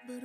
Hey,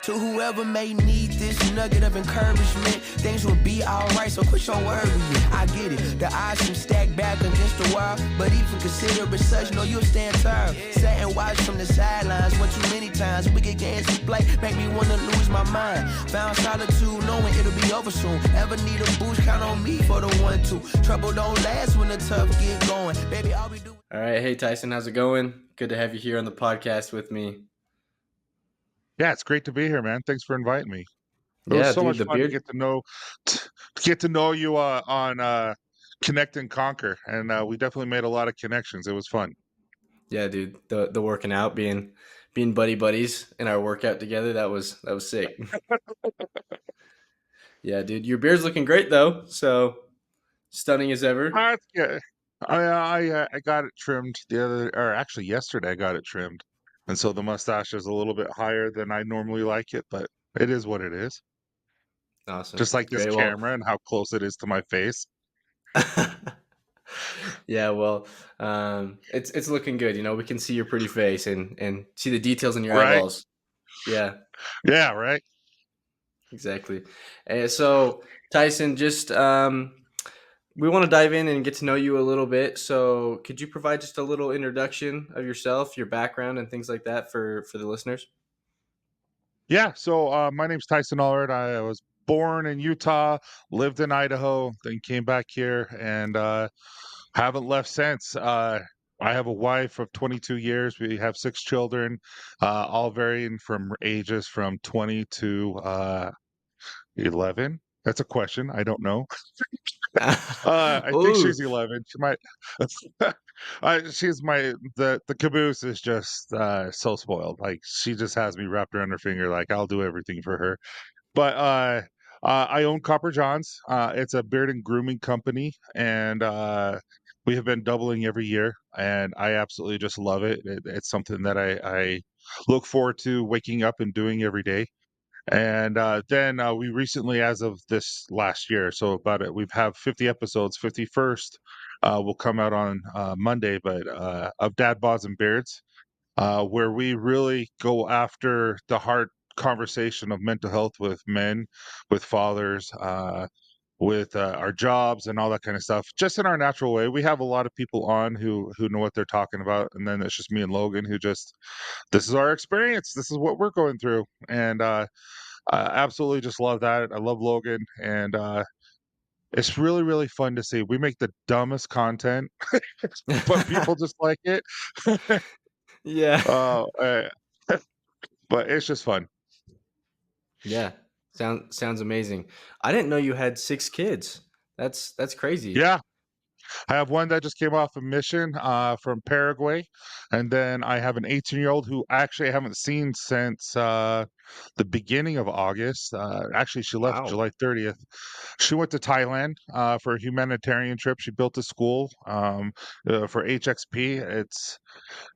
to whoever may need this nugget of encouragement, things will be alright, so quit your worrying. I get it, the odds seem stacked back against the wall, but even consider it such, know you'll stand tall. Sat and watch from the sidelines, one too many times. Wicked games we play make me wanna lose my mind. Found solitude, knowing it'll be over soon. Ever need a boost, count on me for the 1-2. Trouble don't last when the tough get going. Baby, all we do. All right, hey Tyson, how's it going? Good to have you here on the podcast with me. Yeah, it's great to be here, man. Thanks for inviting me. It was Yeah, so dude, much the fun to beard. get to know you on Connect and Conquer, and we definitely made a lot of connections. It was fun. Yeah, dude, the working out, being buddy buddies in our workout together, that was sick. Yeah, dude, your beard's looking great though, so stunning as ever. Yeah, I got it trimmed actually yesterday. I got it trimmed, and so the mustache is a little bit higher than I normally like it, but it is what it is. Awesome, Just like this great. Well, camera and how close it is to my face. yeah, well, it's looking good. You know, we can see your pretty face and see the details in your Right? eyeballs. Yeah. Yeah, right. Exactly. So, Tyson, just we want to dive in and get to know you a little bit. So, could you provide just a little introduction of yourself, your background, and things like that for the listeners? Yeah, so my name's Tyson Allred. I was born in Utah, lived in Idaho, then came back here and haven't left since. I have a wife of 22 years. We have 6 children, all varying from ages from 20 to 11. That's a question. I don't know. I think Oh, she's 11. She might. She's the caboose is just so spoiled. Like she just has me wrapped around her finger. Like I'll do everything for her. But I own Copper John's. It's a beard and grooming company, and we have been doubling every year, and I absolutely just love it. It's something that I look forward to waking up and doing every day. And then we recently, as of this last year, so about it, we've have 50 episodes. 51st will come out on Monday, but of Dad Bods and Beards, where we really go after the hard conversation of mental health with men, with fathers, with our jobs and all that kind of stuff, just in our natural way. We have a lot of people on who know what they're talking about, and then it's just me and Logan who just this is our experience. This is what we're going through, and I absolutely just love that. I love Logan, and it's really really fun to see. We make the dumbest content, but people just like it. yeah, uh, uh, but it's just fun. yeah. Sounds amazing. I didn't know you had 6 kids. That's crazy. Yeah, I have one that just came off a mission from Paraguay, and then I have an 18-year-old who actually I haven't seen since the beginning of August. Actually, she left Wow. July 30th. She went to Thailand for a humanitarian trip. She built a school for HXP.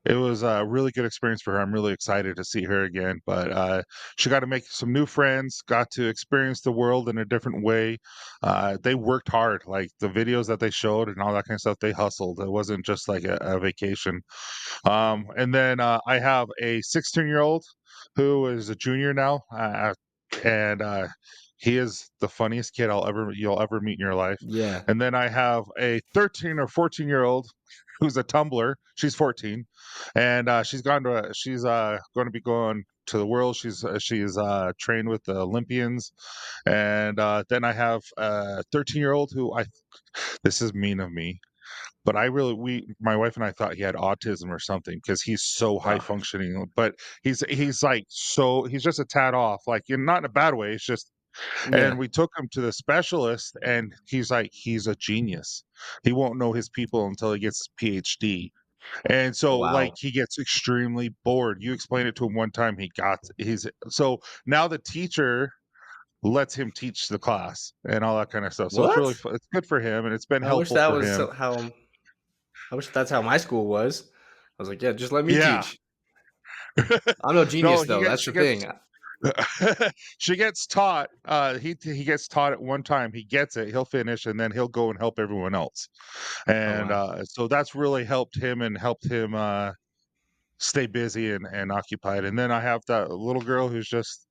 It was a really good experience for her. I'm really excited to see her again. But she got to make some new friends, got to experience the world in a different way. They worked hard. Like the videos that they showed and all that kind of stuff, they hustled. It wasn't just like a vacation. And then I have a 16-year-old who is a junior now. And he is the funniest kid you'll ever meet in your life. Yeah. And then I have a 13 or 14-year-old who's a tumbler. She's 14, and she's going to be going to the world. She's trained with the Olympians, and then I have a 13-year-old who I this is mean of me, but my wife and I thought he had autism or something because he's so high Wow. functioning. But he's like he's just a tad off, like not in a bad way. It's just and Yeah. we took him to the specialist, and he's a genius. He won't know his people until he gets his PhD. And so, like, Wow. he gets extremely bored. You explain it to him one time, he's so now the teacher lets him teach the class and all that kind of stuff. So it's really What? it's good for him, and it's been I wish helpful that for was him. how. I wish that's how my school was. I was like, yeah, just let me Yeah. teach. I'm no No, genius he though. gets That's she the gets thing. She gets taught, he gets taught at one time, he gets it, he'll finish, and then he'll go and help everyone else, Oh and, wow. so that's really helped him, stay busy and occupied, and then I have that little girl who's just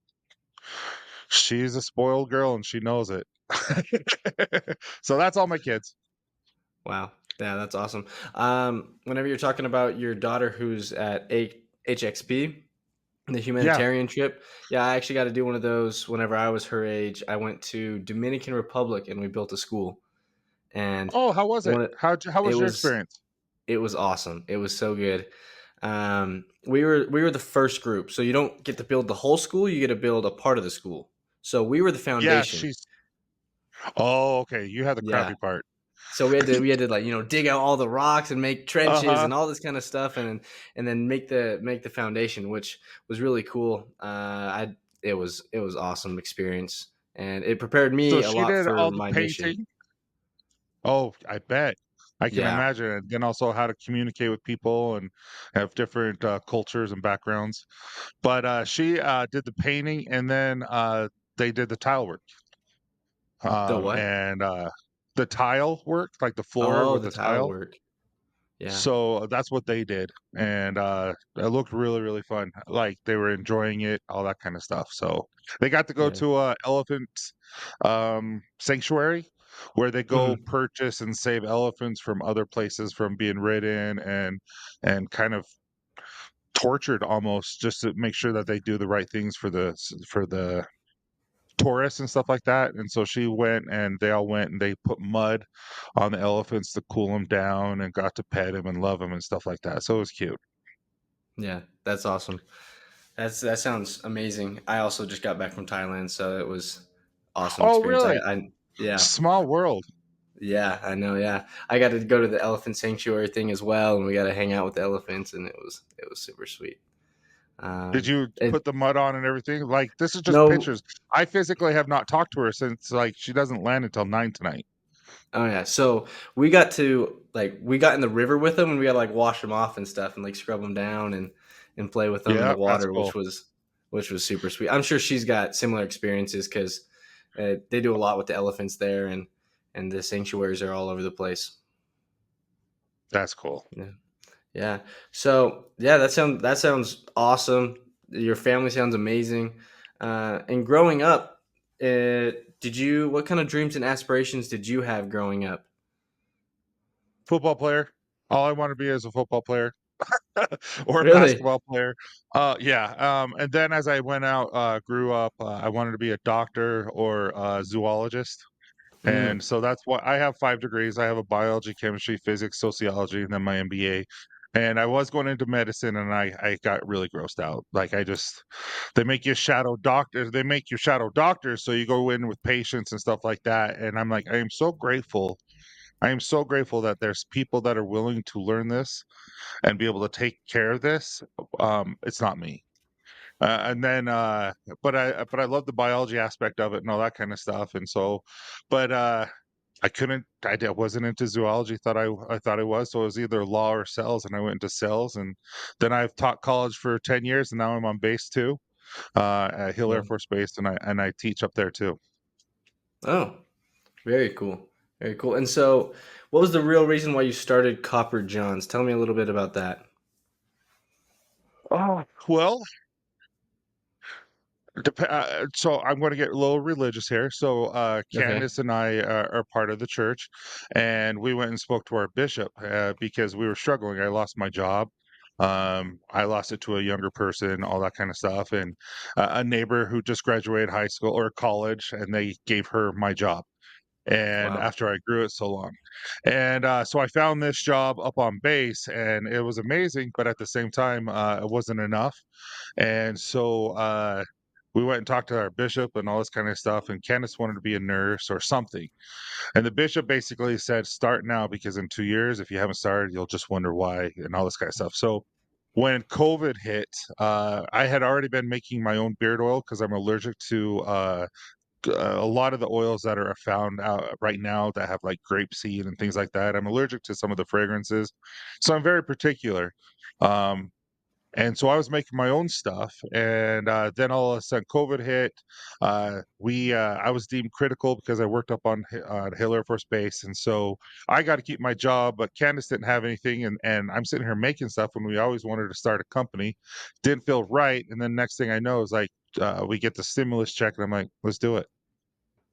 she's a spoiled girl, and she knows it. So that's all my kids. Wow. Yeah, that's awesome. Whenever you're talking about your daughter who's at HXP, the Yeah. humanitarian trip, yeah, I actually got to do one of those whenever I was her age. I went to Dominican Republic and we built a school. And Oh, how was it? one How it was your was experience? it was awesome. It was so good. We were the first group. So you don't get to build the whole school, you get to build a part of the school. So we were the Yeah, foundation. she's Oh, okay, you had the Yeah. crappy part. So we had to like dig out all the rocks and make trenches Uh-huh. and all this kind of stuff, and then make the foundation, which was really cool. I it was awesome experience, and it prepared So me a she lot did for all the my mission. painting? Oh, I bet. I can Yeah, imagine, and then also how to communicate with people and have different, cultures and backgrounds. But, she, did the painting, and then, they did the tile work, the what? and, the tile work, like the floor Oh, with the the tile tile. work. Yeah, So that's what they did, and, it looked really, really fun. Like, they were enjoying it, all that kinda stuff. So they got to go yeah. to a elephant, sanctuary where they go Hmm. purchase and save elephants from other places from being ridden and kind of tortured almost just to make sure that they do the right things for the tourists and stuff like that. And so she went and they all went and they put mud on the elephants to cool them down and got to pet him and love him and stuff like that. So it was cute. Yeah, that's awesome. That sounds amazing. I also just got back from Thailand, so it was awesome Oh, experience. really? Yeah. Small world. Yeah, I know. Yeah, I got to go to the elephant sanctuary thing as well, and we got to hang out with the elephants, and it was super sweet. Did you And put the mud on and everything? Like, this is just no, pictures. I physically have not talked to her since, like, she doesn't land until 9 tonight. oh yeah, so we got in the river with them, and we got to like wash them off and stuff, and like scrub them down and play with them in the Yeah, that's water, cool. which was super sweet. I'm sure she's got similar experiences because they do a lot with the elephants there, and the sanctuaries are all over the place. That's cool. Yeah. Yeah. So yeah, that sounds awesome. Your family sounds amazing. And growing up, what kind of dreams and aspirations did you have growing up? Football player. All I want to be is a football player or a Really? basketball player. Yeah. And then as I went out, grew up, I wanted to be a doctor or a zoologist. Mm, And so that's what I have 5 degrees. I have a biology, chemistry, physics, sociology, and then my MBA. And I was going into medicine and I got really grossed out. Like I just they make you shadow doctors, they make you shadow doctors, so you go in with patients and stuff like that. And I'm like, I am so grateful. I am so grateful that there's people that are willing to learn this and be able to take care of this. It's not me. And then, but I love the biology aspect of it and all that kind of stuff. And so, but I couldn't. Wasn't into zoology. I thought I was. So it was either law or sales, and I went into sales. And then I've taught college for 10 years, and now I'm on base too, at Hill Air yeah. Force Base, and I teach up there too. Oh, very cool. Very cool. And so, what was the real reason why you started Copper Johns? Tell me a little bit about that. Oh well, so I'm going to get a little religious here. So Okay. Candace and I are part of the church, and we went and spoke to our bishop because we were struggling. I lost my job. I lost it to a younger person, all that kind of stuff, and a neighbor who just graduated high school or college, and they gave her my job. And Wow. after I grew it so long, and so I found this job up on base, and it was amazing. But at the same time, it wasn't enough. And so we went and talked to our bishop and all this kind of stuff. And Candace wanted to be a nurse or something. And the bishop basically said, start now because in 2 years, if you haven't started, you'll just wonder why and all this kind of stuff. So when COVID hit, I had already been making my own beard oil because I'm allergic to a lot of the oils that are found out right now that have like grapeseed and things like that. I'm allergic to some of the fragrances. So I'm very particular. Um, And so I was making my own stuff, and then all of a sudden COVID hit. I was deemed critical because I worked up on Hill Air Force Base, and so I got to keep my job. But Candace didn't have anything, and I'm sitting here making stuff when we always wanted to start a company. Didn't feel right, and then next thing I know is like we get the stimulus check, and I'm like, let's do it.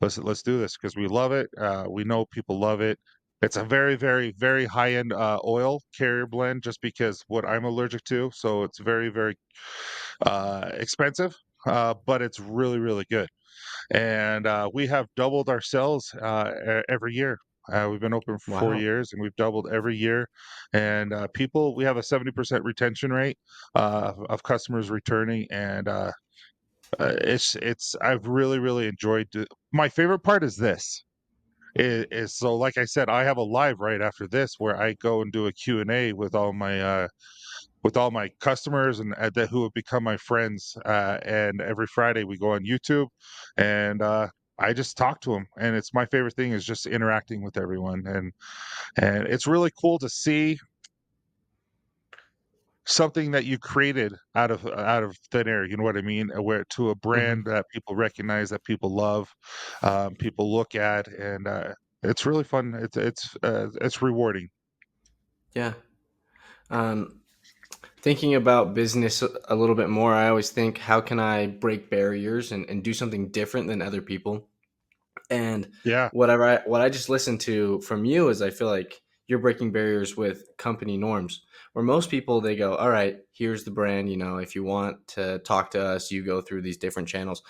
Let's do this because we love it. We know people love it. It's a very, very, very high end oil carrier blend, just because what I'm allergic to. So it's very, very expensive, but it's really, really good. And we have doubled our sales every year. We've been open for four Wow. years, and we've doubled every year. And we have a 70% retention rate of customers returning, and I've really, really enjoyed. My favorite part is this. Is so like I said, I have a live right after this where I go and do a Q and A with all my customers and that who have become my friends. And every Friday we go on YouTube, and I just talk to them. And it's my favorite thing is just interacting with everyone, and it's really cool to see something that you created out of thin air. You know what I mean? Where to a brand Hmm. that people recognize, that people love, people look at, and it's really fun. It's rewarding. Yeah. Um, Thinking about business a little bit more, I always think, how can I break barriers and do something different than other people? And Yeah, what I just listened to from you is I feel like you're breaking barriers with company norms. Where most people they go, all right, here's the brand. If you want to talk to us, you go through these different channels,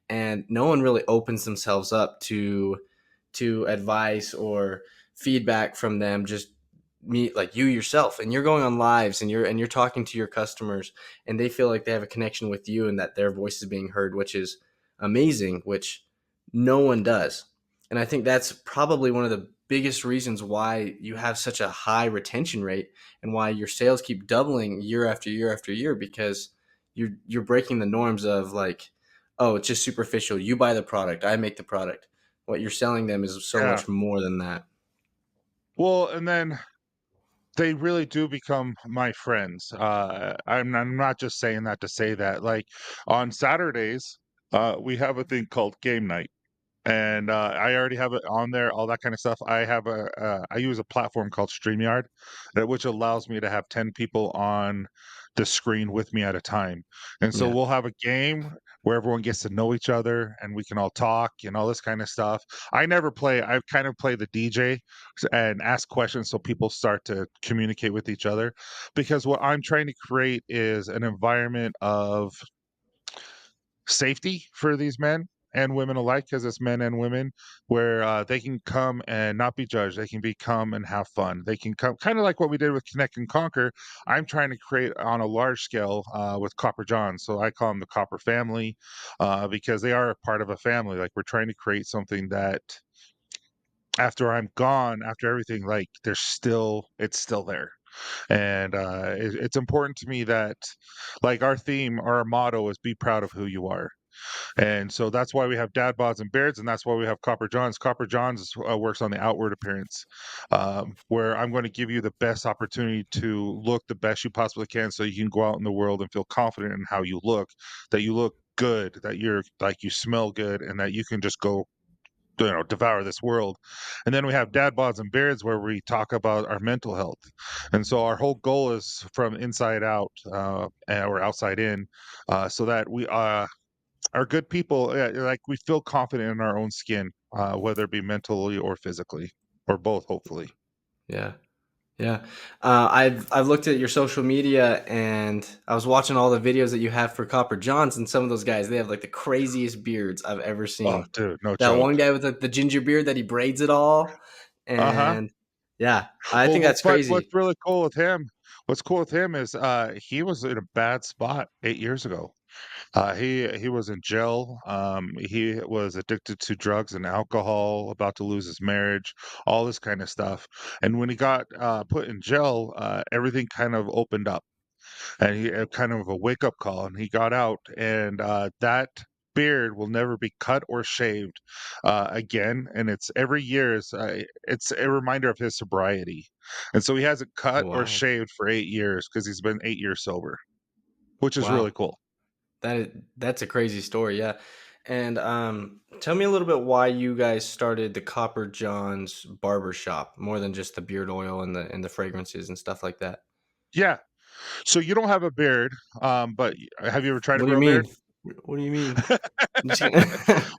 and no one really opens themselves up to advice or feedback from them. Just me, like you yourself, and you're going on lives and you're talking to your customers, and they feel like they have a connection with you and that their voice is being heard, which is amazing, which no one does. And I think that's probably one of the biggest reasons why you have such a high retention rate and why your sales keep doubling year after year after year, because you're breaking the norms of like, oh, it's just superficial. You buy the product, I make the product. What you're selling them is so yeah. much more than that. Well, and then they really do become my friends. I'm not just saying that to say that. Like on Saturdays, we have a thing called game night. And I already have it on there, all that kind of stuff. I use a platform called StreamYard, which allows me to have 10 people on the screen with me at a time. And so Yeah. we'll have a game where everyone gets to know each other and we can all talk and all this kind of stuff. I never play, I kind of play the DJ and ask questions so people start to communicate with each other, because what I'm trying to create is an environment of safety for these men and women alike, because it's men and women, where they can come and not be judged. They can be come and have fun. They can come, kind of like what we did with Connect and Conquer. I'm trying to create on a large scale with Copper John. So I call them the Copper family, because they are a part of a family. Like we're trying to create something that after I'm gone, after everything, like it's still there. And it's important to me that, like, our theme, our motto is be proud of who you are. And so that's why we have dad bods and beards, and that's why we have Copper Johns. Copper Johns works on the outward appearance, where I'm going to give you the best opportunity to look the best you possibly can, so you can go out in the world and feel confident in how you look, that you look good, that you're like you smell good, and that you can just go, devour this world. And then we have dad bods and beards, where we talk about our mental health. And so our whole goal is from inside out, or outside in, so that we are good people. Like we feel confident in our own skin, whether it be mentally or physically, or both, hopefully. Yeah. Yeah. I've looked at your social media and I was watching all the videos that you have for Copper Johns, and some of those guys, they have like the craziest beards I've ever Oh, seen. dude, no That joke. one guy with the ginger beard that he braids it all. Uh-huh. And yeah, I think Well, that's but what's crazy. really cool with him, what's cool with him is he was in a bad spot 8 years ago. He was in jail. He was addicted to drugs and alcohol, about to lose his marriage, all this kind of stuff. And when he got put in jail, everything kind of opened up, and he kind of a wake up call. And he got out, and that beard will never be cut or shaved again. And it's every year is it's a reminder of his sobriety. And so he hasn't cut or Wow. shaved for 8 years because he's been 8 years sober. which is really Wow. cool. That's a crazy story, yeah. And tell me a little bit why you guys started the Copper John's barber shop more than just the beard oil and the fragrances and stuff like that. Yeah. So you don't have a beard, but have you ever tried to What do you grow a beard? mean? What do you mean? I'm just kidding.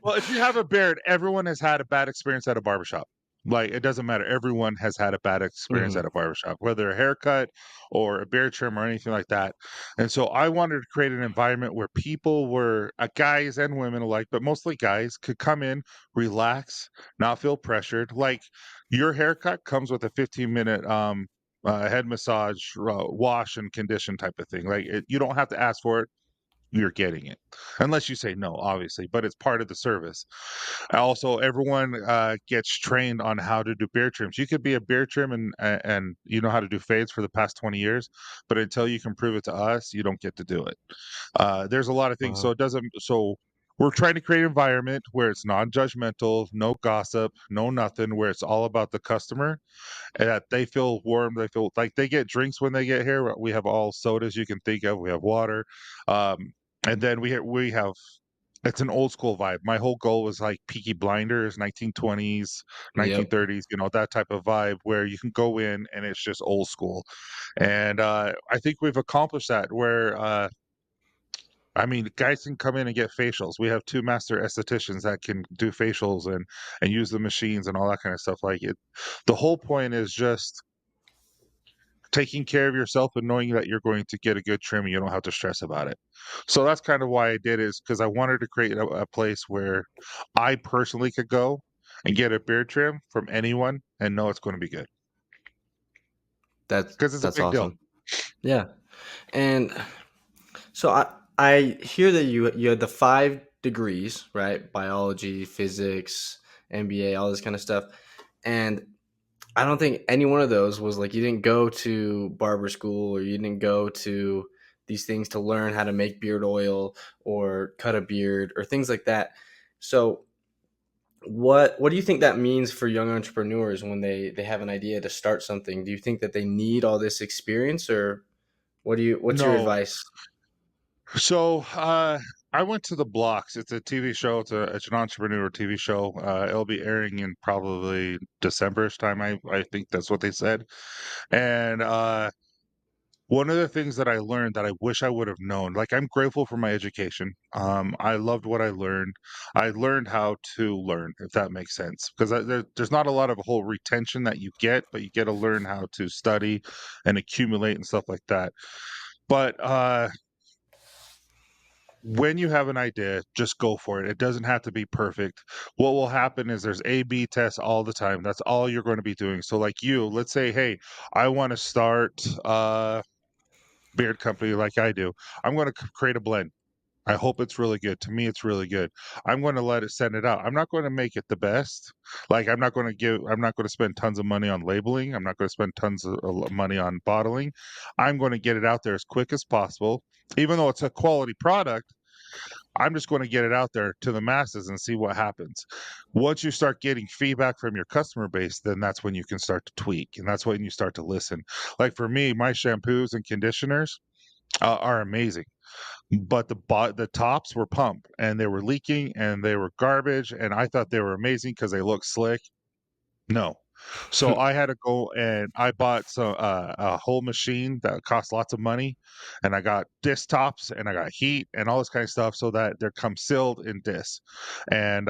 Well, if you have a beard, everyone has had a bad experience at a barbershop. Like, it doesn't matter. Everyone has had a bad experience at Mhm. a barbershop, whether a haircut or a beard trim or anything like that. And so I wanted to create an environment where people were, guys and women alike, but mostly guys, could come in, relax, not feel pressured. Like, your haircut comes with a 15-minute head massage, wash and condition type of thing. Like, you don't have to ask for it, you're getting it. Unless you say no, obviously, but it's part of the service. Also, everyone gets trained on how to do beard trims. You could be a beard trim and you know how to do fades for the past 20 years, but until you can prove it to us, you don't get to do it. There's a lot of things. So Wow. it doesn't so we're trying to create an environment where it's non-judgmental, no gossip, no nothing, where it's all about the customer and that they feel warm. They feel like they get drinks when they get here. We have all sodas you can think of. We have water, um, and then we have. It's an old school vibe. My whole goal was like Peaky Blinders, 1920s, Yep. 1930s, that type of vibe where you can go in and it's just old school. And I think we've accomplished that. Where I mean, guys can come in and get facials. We have two master estheticians that can do facials and use the machines and all that kind of stuff. Like it, the whole point is just taking care of yourself and knowing that you're going to get a good trim and you don't have to stress about it. So that's kind of why I did it, is because I wanted to create a place where I personally could go and get a beard trim from anyone and know it's going to be good That's because it's a that's big deal. awesome. Yeah. And so I hear that you had the 5 degrees, right? Biology, physics, MBA, all this kind of stuff. And I don't think any one of those was like you didn't go to barber school or you didn't go to these things to learn how to make beard oil or cut a beard or things like that. So what do you think that means for young entrepreneurs when they have an idea to start something? Do you think that they need all this experience, or what's your No. advice? So I went to The Blocks. It's a TV show. It's an entrepreneur TV show. It'll be airing in probably Decemberish time. I think that's what they said. And one of the things that I learned that I wish I would have known, like I'm grateful for my education. I loved what I learned. I learned how to learn, if that makes sense, because there's not a lot of whole retention that you get, but you get to learn how to study and accumulate and stuff like that. But when you have an idea, just go for it. It doesn't have to be perfect. What will happen is there's A/B tests all the time. That's all you're going to be doing. So, like you, let's say, hey, I want to start beard company like I do. I'm going to create a blend. I hope it's really good. To me, it's really good. I'm going to let it send it out. I'm not going to make it the best. Like I'm not going to spend tons of money on labeling. I'm not going to spend tons of money on bottling. I'm going to get it out there as quick as possible. Even though it's a quality product, I'm just going to get it out there to the masses and see what happens. Once you start getting feedback from your customer base, then that's when you can start to tweak and that's when you start to listen. Like for me, my shampoos and conditioners are amazing, but the tops were pumped and they were leaking and they were garbage, and I thought they were amazing because they look slick. No. So I had to go and I bought a whole machine that cost lots of money, and I got disc tops and I got heat and all this kind of stuff so that they come sealed in discs. And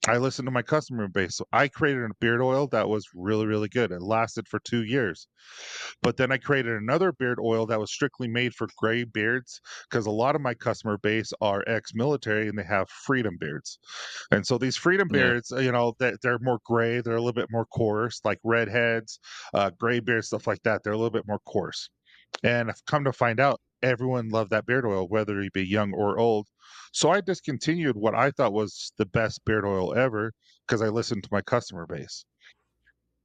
I listened to my customer base. So I created a beard oil that was really, really good. It lasted for 2 years. But then I created another beard oil that was strictly made for gray beards because a lot of my customer base are ex-military and they have freedom beards. And so these freedom Yeah. beards, they're more gray, they're a little bit more coarse, like redheads, gray beards, stuff like that. They're a little bit more coarse. And I've come to find out everyone loved that beard oil, whether you be young or old. So I discontinued what I thought was the best beard oil ever because I listened to my customer base.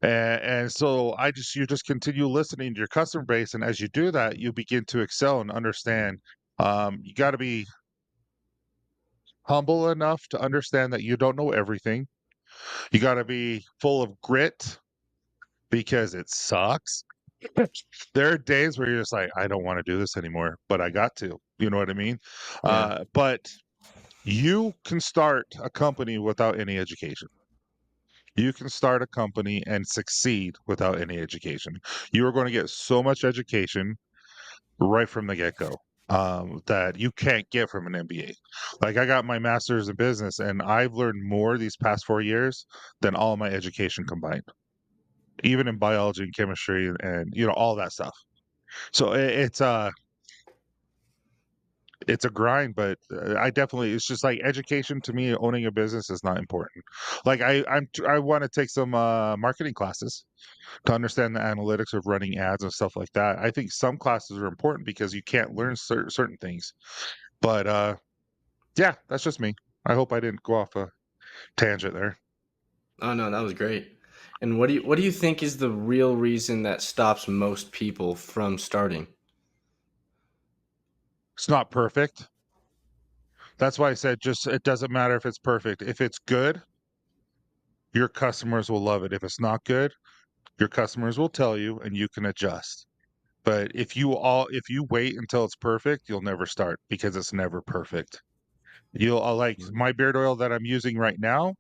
And so you just continue listening to your customer base, and as you do that, you begin to excel and understand. You got to be humble enough to understand that you don't know everything. You got to be full of grit because it sucks. There are days where you're just like, I don't want to do this anymore, but I got to. You know what I mean? Yeah. But you can start a company without any education. You can start a company and succeed without any education. You are going to get so much education right from the get go that you can't get from an MBA. Like I got my master's in business, and I've learned more these past 4 years than all my education combined, even in biology and chemistry and all that stuff. So it's a grind, but I definitely it's just like education to me. Owning a business is not important. Like I want to take some marketing classes to understand the analytics of running ads and stuff like that. I think some classes are important because you can't learn certain things. But yeah, that's just me. I hope I didn't go off a tangent there. Oh no, that was great. And what do you think is the real reason that stops most people from starting? It's not perfect. That's why I said just it doesn't matter if it's perfect. If it's good, your customers will love it. If it's not good, your customers will tell you and you can adjust. But if you wait until it's perfect, you'll never start because it's never perfect. You'll like Mhm. my beard oil that I'm using right now,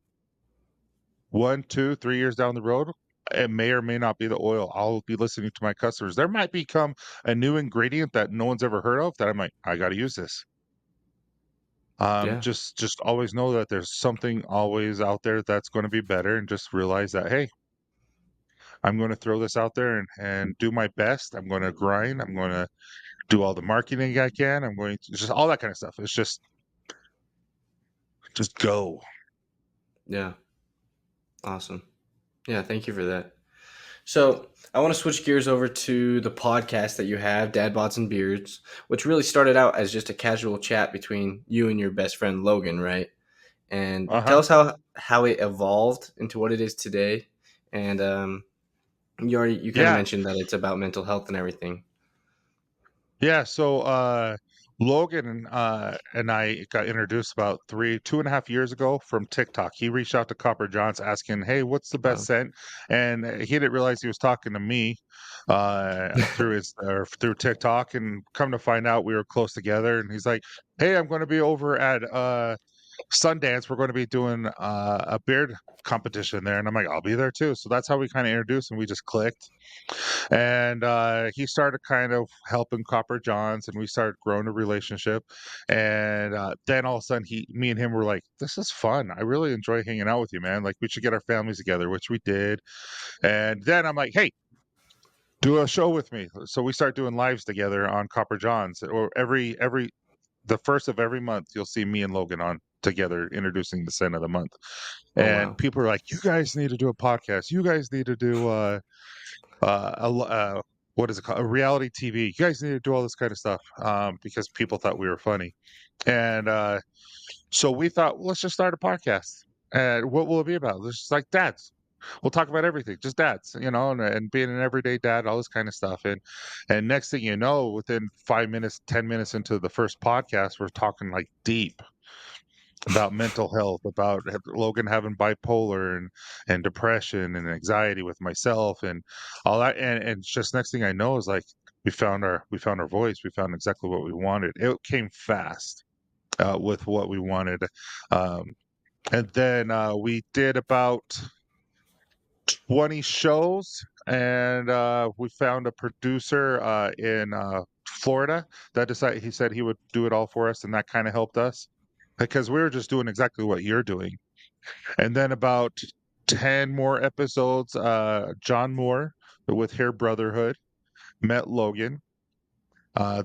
1, 2, 3 years down the road, it may or may not be the oil. I'll be listening to my customers. There might become a new ingredient that no one's ever heard of that I'm like, I got to use this. Yeah. Just always know that there's something always out there that's going to be better, and just realize that hey, I'm going to throw this out there and do my best. I'm going to grind. I'm going to do all the marketing I can. I'm going to just all that kind of stuff. It's just go. Yeah. Awesome. Yeah, thank you for that. So I want to switch gears over to the podcast that you have, Dad Bods and Beards, which really started out as just a casual chat between you and your best friend Logan, right? And Uh tell huh. us how it evolved into what it is today. And you kind of Yeah. mentioned that it's about mental health and everything. Yeah, so Logan and I got introduced about 2.5 years ago from TikTok. He reached out to Copper Johns asking, "Hey, what's the best Wow. scent?" And he didn't realize he was talking to me through TikTok. And come to find out, we were close together. And he's like, "Hey, I'm going to be over at Sundance. We're going to be doing a beard competition there." And I'm like, "I'll be there too." So that's how we kind of introduced, and we just clicked. And he started kind of helping Copper Johns, and we started growing a relationship. And then all of a sudden, me and him were like, "This is fun. I really enjoy hanging out with you, man. Like, we should get our families together," which we did. And then I'm like, "Hey, do a show with me." So we start doing lives together on Copper Johns, or every the first of every month, you'll see me and Logan on together introducing the scent of the month. Oh And wow. people are like, "You guys need to do a podcast. You guys need to do what is it called? A reality TV. You guys need to do all this kind of stuff because people thought we were funny, and so we thought, well, let's just start a podcast. And what will it be about? It's just like dads. We'll talk about everything, just dads, and being an everyday dad, all this kind of stuff. And next thing you know, within 5 minutes, 10 minutes into the first podcast, we're talking like deep about mental health, about Logan having bipolar and depression and anxiety with myself and all that. And just next thing I know is like we found our voice. We found exactly what we wanted. It came fast with what we wanted. Um, and then we did about 20 shows, and we found a producer in Florida that decided he said he would do it all for us, and that kind of helped us because we were just doing exactly what you're doing. And then about 10 more episodes, John Moore with Hair Brotherhood met Logan.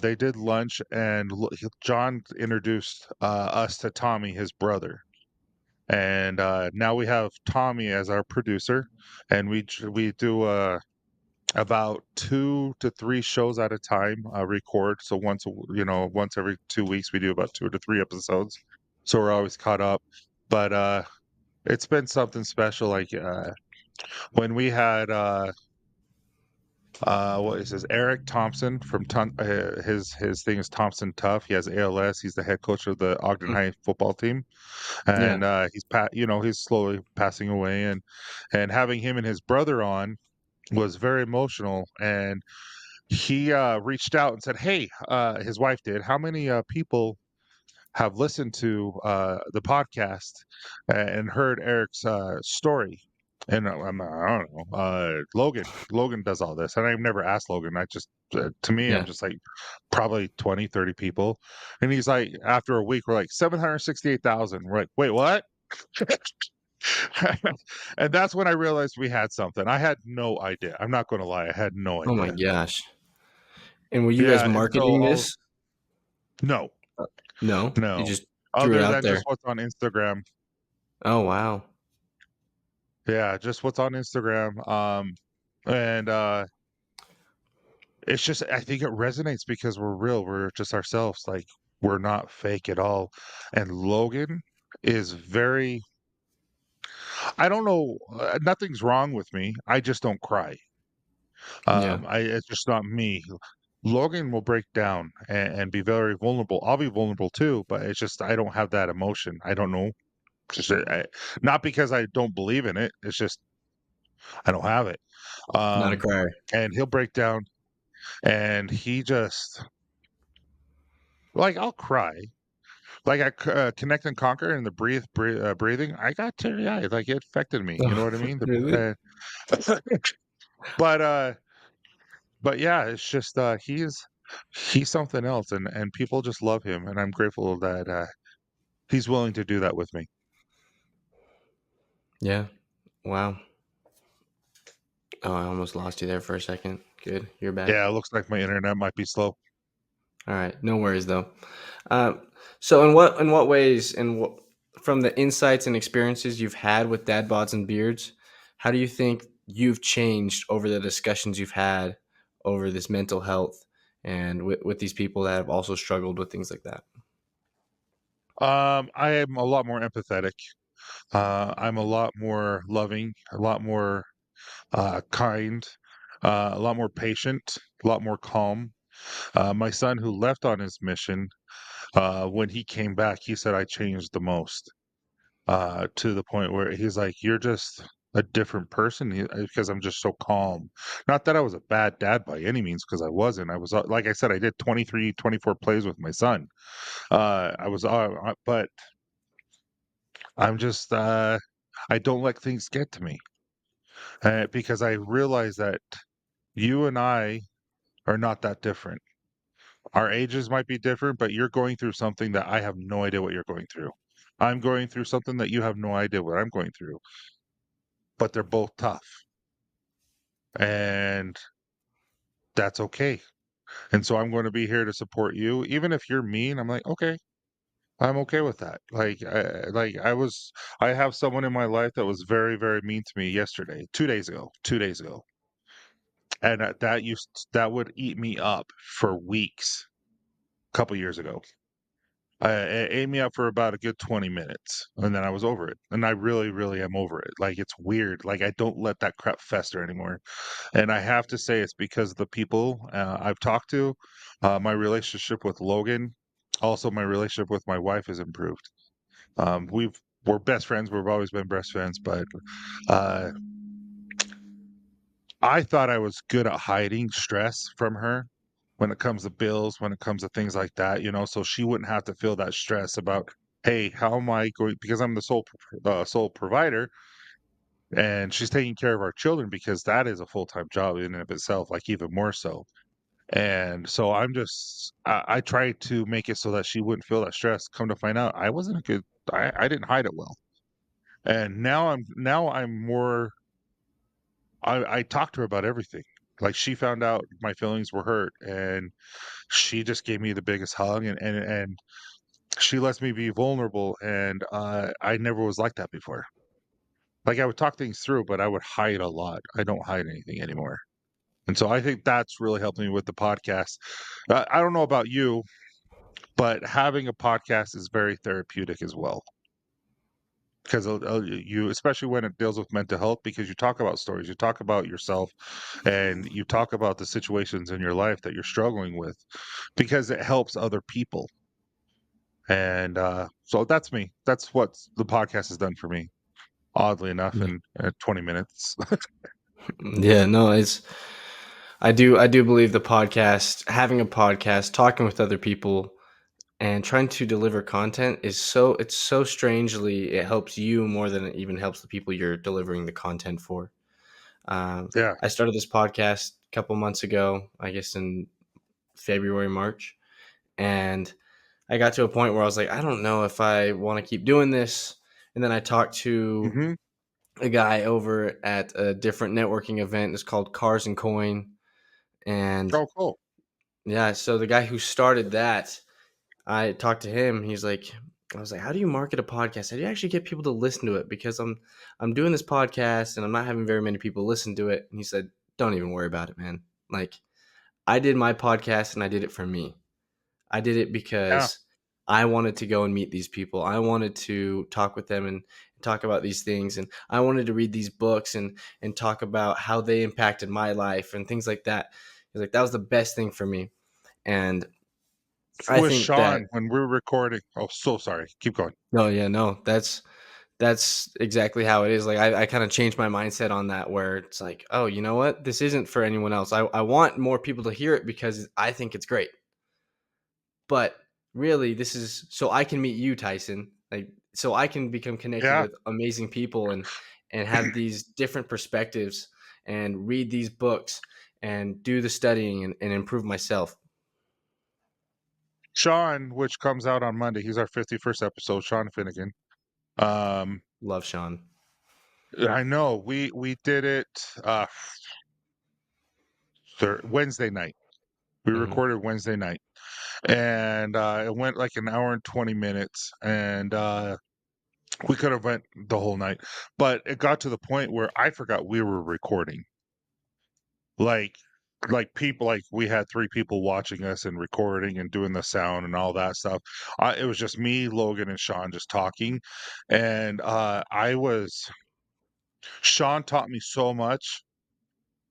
They did lunch, and John introduced us to Tommy, his brother. And now we have Tommy as our producer, and we do about 2 to 3 shows at a time record. So once every 2 weeks, we do about 2 to 3 episodes. So we're always caught up. But it's been something special. Like when we had what is this? Eric Thompson from his thing is Thompson Tough. He has ALS. He's the head coach of the Ogden Mm. High football team, Yeah. and he's slowly passing away. And having him and his brother on. was very emotional, and he reached out and said, "Hey," his wife did. "How many people have listened to the podcast and heard Eric's story?" And I don't know. Logan does all this, and I've never asked Logan. I just to me, I'm Yeah. just like probably 20, 30 people. And he's like, after a week, we're like 768,000. We're like, wait, what? And that's when I realized we had something. I had no idea. I'm not going to lie. I had no Oh my idea. gosh. And were you guys Yeah. And so marketing all, this? no, No, you no, just threw it other out than just there. what's on Instagram. Oh wow. Yeah. Just what's on Instagram. And it's just, I think it resonates because we're real. We're just ourselves. Like, we're not fake at all. And Logan is very, I don't know, nothing's wrong with me. I just don't cry. Yeah, It's just not me. Logan will break down and be very vulnerable. I'll be vulnerable too, but it's just I don't have that emotion. I don't know. Just, not because I don't believe in it. It's just I don't have it. not a Um, crier. and he'll break down, and he just like I'll cry. Like Connect and Conquer and the breathing. I got teary eyed. Like it affected me. You know Oh, what I mean? really? But but yeah, it's just he's something else, and people just love him, and I'm grateful that he's willing to do that with me. Yeah. Wow. Oh, I almost lost you there for a second. Good, you're back. Yeah, it looks like my internet might be slow. All right, no worries though. Um, so, in what ways, and what from the insights and experiences you've had with dad bods and beards, how do you think you've changed over the discussions you've had over this mental health and with these people that have also struggled with things like that? I am a lot more empathetic. I'm a lot more loving, a lot more kind, a lot more patient, a lot more calm. My son, who left on his mission, when he came back, he said I changed the most. To the point where he's like, "You're just a different person," because I'm just so calm. Not that I was a bad dad by any means, because I wasn't. I was, like I said, I did 23, 24 plays with my son. But I'm just, I don't let things get to me, because I realize that you and I are not that different. Our ages might be different, but you're going through something that I have no idea what you're going through. I'm going through something that you have no idea what I'm going through, but they're both tough. And that's okay. And so I'm going to be here to support you. Even if you're mean, I'm like, okay, I'm okay with that. I have someone in my life that was very, very mean to me yesterday, 2 days ago. And that would eat me up for weeks, a couple years ago. It ate me up for about a good 20 minutes, and then I was over it. And I really, really am over it. Like, it's weird. Like, I don't let that crap fester anymore. And I have to say it's because of the people I've talked to. My relationship with Logan, also my relationship with my wife has improved. We're best friends. We've always been best friends, but uh, I thought I was good at hiding stress from her when it comes to bills, when it comes to things like that, so she wouldn't have to feel that stress about, hey, how am I going? Because I'm the sole provider, and she's taking care of our children because that is a full time job in and of itself, like even more so. And so I tried to make it so that she wouldn't feel that stress. Come to find out, I wasn't a good. I didn't hide it well, and now I'm more. I talked to her about everything. Like, she found out my feelings were hurt, and she just gave me the biggest hug, and she lets me be vulnerable, and I never was like that before. Like, I would talk things through, but I would hide a lot. I don't hide anything anymore. And so I think that's really helped me with the podcast. I don't know about you, but having a podcast is very therapeutic as well. Because you, especially when it deals with mental health, because you talk about stories, you talk about yourself, and you talk about the situations in your life that you're struggling with, because it helps other people. And so that's me. That's what the podcast has done for me, oddly enough, Yeah. in 20 minutes. Yeah, no, it's I do believe the podcast, having a podcast, talking with other people and trying to deliver content is it's so strangely it helps you more than it even helps the people you're delivering the content for. Yeah. I started this podcast a couple months ago, I guess in February, March, and I got to a point where I was like, I don't know if I want to keep doing this. And then I talked to Hmm. a guy over at a different networking event. It's called Cars and Coin. And Oh, cool. yeah, so the guy who started that, I talked to him. I was like, how do you market a podcast? How do you actually get people to listen to it? Because I'm doing this podcast and I'm not having very many people listen to it. And he said, don't even worry about it, man. Like, I did my podcast and I did it for me. I did it Yeah. because I wanted to go and meet these people. I wanted to talk with them and talk about these things, and I wanted to read these books and talk about how they impacted my life and things like that. He's like, that was the best thing for me, and I With think that. Sean, when we were recording, oh, so sorry. Keep going. No, yeah, no, that's exactly how it is. Like I kind of changed my mindset on that, where it's like, oh, you know what, this isn't for anyone else. I want more people to hear it because I think it's great. But really, this is so I can meet you, Tyson. Like so I can become connected Yeah. with amazing people and have these different perspectives and read these books and do the studying and improve myself. Sean, which comes out on Monday, he's our 51st episode, Sean Finnegan. Um, Love Sean. I know we did it Wednesday night. We Hmm. recorded Wednesday night, and it went like an hour and 20 minutes, and we could have went the whole night, but it got to the point where I forgot we were recording. Like people, like we had 3 people watching us and recording and doing the sound and all that stuff. It was just me, Logan, and Sean just talking, and I was Sean taught me so much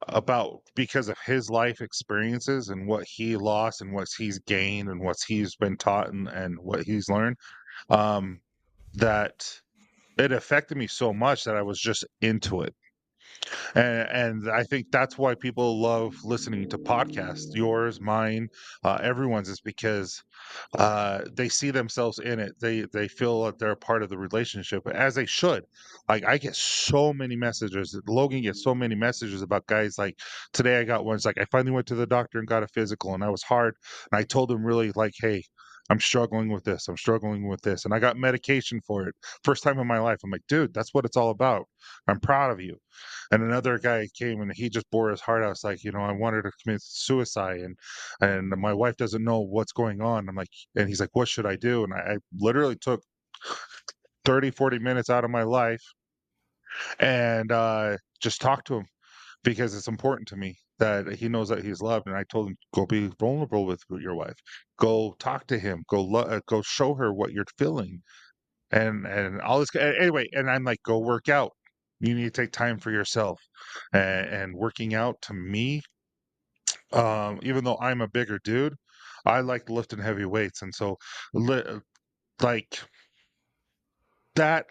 about because of his life experiences and what he lost and what he's gained and what he's been taught and what he's learned, um, that it affected me so much that I was just into it. And I think that's why people love listening to podcasts, yours, mine, everyone's, is because they see themselves in it. They feel that they're a part of the relationship, as they should. Like I get so many messages. Logan gets so many messages about guys. Like today, I got ones like I finally went to the doctor and got a physical, and I was hard. And I told him really like, hey. I'm struggling with this. I'm struggling with this. And I got medication for it. First time in my life. I'm like, dude, that's what it's all about. I'm proud of you. And another guy came and he just bore his heart out. It's like, I wanted to commit suicide and my wife doesn't know what's going on. I'm like, and he's like, what should I do? And I literally took 30, 40 minutes out of my life and just talked to him because it's important to me that he knows that he's loved. And I told him, go be vulnerable with your wife. Go talk to him. Go show her what you're feeling. And all this. Anyway, and I'm like, go work out. You need to take time for yourself. And working out to me, even though I'm a bigger dude, I like lifting heavy weights. And so, li- like that,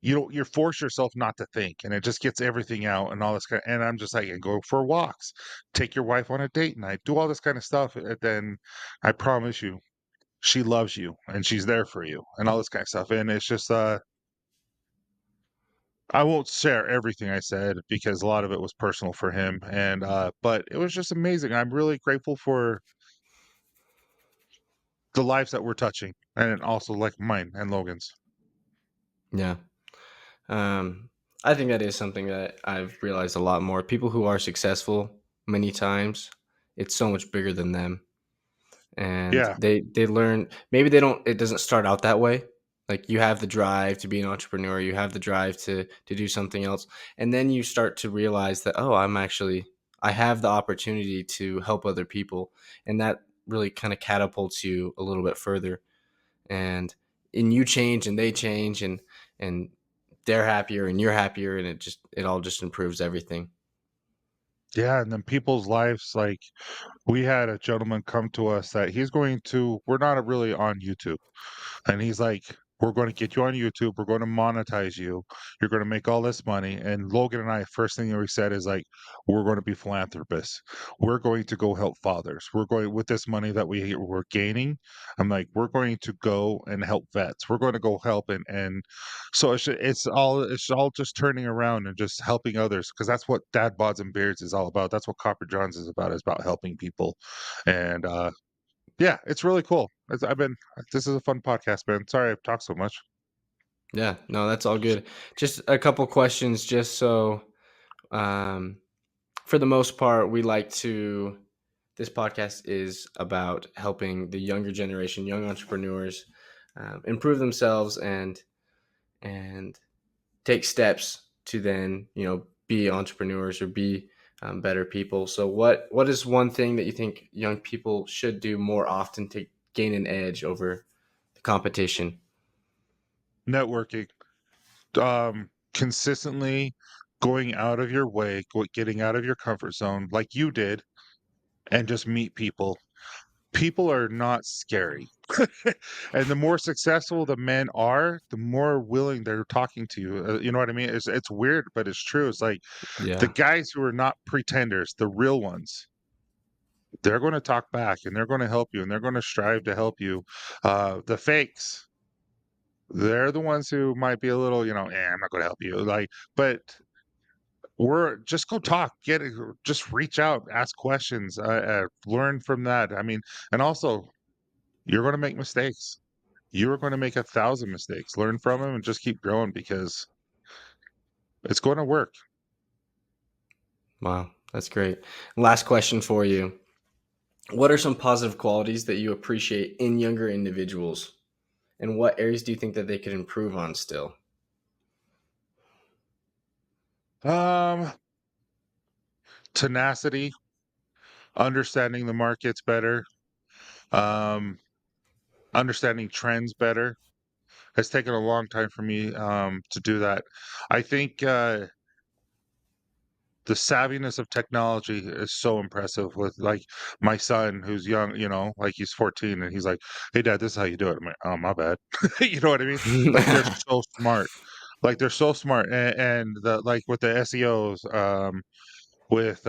you force yourself not to think, and it just gets everything out and all this kind. And I'm just like, and go for walks, take your wife on a date night, do all this kind of stuff. And then I promise you, she loves you and she's there for you and all this kind of stuff. And it's just, I won't share everything I said because a lot of it was personal for him. And, but it was just amazing. I'm really grateful for the lives that we're touching and also like mine and Logan's. Yeah. Um, I think that is something that I've realized a lot more. People who are successful many times, it's so much bigger than them. And Yeah. they learn, maybe they don't, it doesn't start out that way. Like you have the drive to be an entrepreneur, you have the drive to do something else. And then you start to realize that, oh, I have the opportunity to help other people. And that really kind of catapults you a little bit further. And you change and they change and they're happier and you're happier and it all just improves everything. Yeah. And then people's lives, like we had a gentleman come to us that we're not really on YouTube. And he's like, We're going to get you on YouTube. We're going to monetize you. You're going to make all this money. And Logan and I, first thing that we said is like, we're going to be philanthropists. We're going to go help fathers. We're going with this money that we're gaining. I'm like, we're going to go and help vets. We're going to go help and so it's all just turning around and just helping others because that's what Dad Bods and Beards is all about. That's what Copper Johns is about. Is about helping people, and yeah, it's really cool. This is a fun podcast, man. Sorry I've talked so much. Yeah, no, that's all good. Just a couple questions, just so um, for the most part, this podcast is about helping the younger generation, young entrepreneurs, improve themselves and take steps to then, be entrepreneurs or be better people. So what is one thing that you think young people should do more often to gain an edge over the competition? Networking, consistently going out of your way, getting out of your comfort zone, like you did, and just meet people. People are not scary. And the more successful the men are, the more willing they're talking to you. You know what I mean? It's weird, but it's true. It's like the Yeah. guys who are not pretenders, the real ones, they're going to talk back and they're going to help you and they're going to strive to help you. The fakes, they're the ones who might be a little, I'm not going to help you. Like, but we're just go talk, get it, just reach out, ask questions, learn from that. I mean, and also you're going to make mistakes. You're going to make 1,000 mistakes. Learn from them and just keep growing because it's going to work. Wow, that's great. Last question for you. What are some positive qualities that you appreciate in younger individuals? And what areas do you think that they could improve on still? Um, Tenacity, understanding the markets better, um, understanding trends better. It's taken a long time for me to do that. I think the savviness of technology is so impressive with like my son who's young, like he's 14 and he's like, "Hey dad, this is how you do it." I'm like, "Oh, my bad." You know what I mean? Like they're so smart. Like they're so smart and the like with the SEOs, with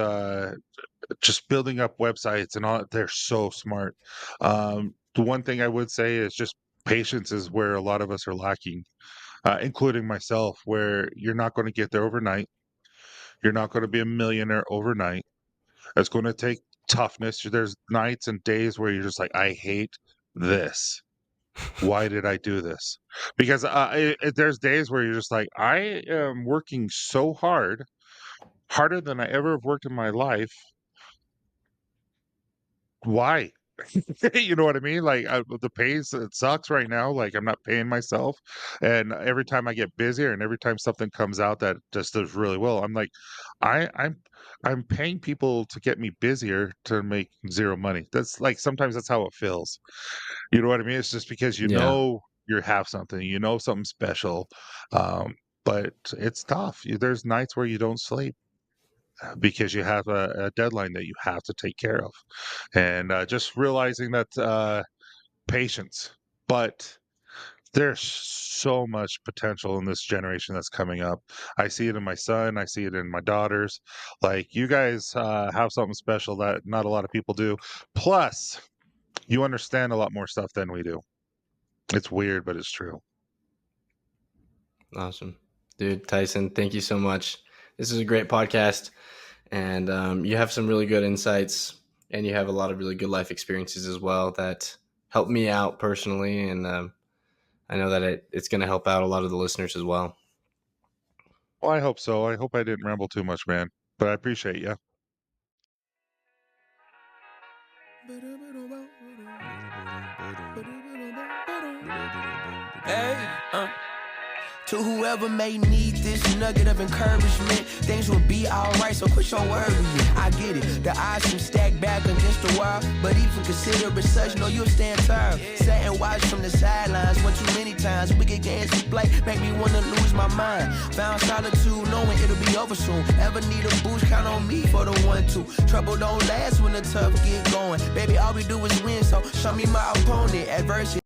just building up websites and all, they're so smart. The one thing I would say is just patience is where a lot of us are lacking, including myself, where you're not going to get there overnight. You're not going to be a millionaire overnight. It's going to take toughness. There's nights and days where you're just like, I hate this. Why did I do this? Because there's days where you're just like, I am working so hard, harder than I ever have worked in my life. Why? You know what I mean? Like the pays, it sucks right now. Like I'm not paying myself, and every time I get busier, and every time something comes out that just does really well, I'm like, I, I'm I'm paying people to get me busier to make zero money. That's like sometimes that's how it feels. You know what I mean? It's just because Yeah. you have something, something special, um, but it's tough. There's nights where you don't sleep because you have a deadline that you have to take care of, and just realizing that patience. But there's so much potential in this generation that's coming up. I see it in my son. I see it in my daughters. Like you guys have something special that not a lot of people do. Plus, you understand a lot more stuff than we do. It's weird, but it's true. Awesome. Dude, Tyson, thank you so much. This is a great podcast. And you have some really good insights and you have a lot of really good life experiences as well that help me out personally. And I know that it's going to help out a lot of the listeners as well. Well, I hope so. I hope I didn't ramble too much, man. But I appreciate you. Hey, to whoever may need this nugget of encouragement, things will be alright, so quit your worrying. I get it, the odds seem stacked back against the wall, but even consider it such, no, you'll stand tall. Sat and watch from the sidelines one too many times. Wicked games we play make me wanna lose my mind. Found solitude knowing it'll be over soon. Ever need a boost, count on me for the 1-2. Trouble don't last when the tough get going. Baby, all we do is win, so show me my opponent. Adversity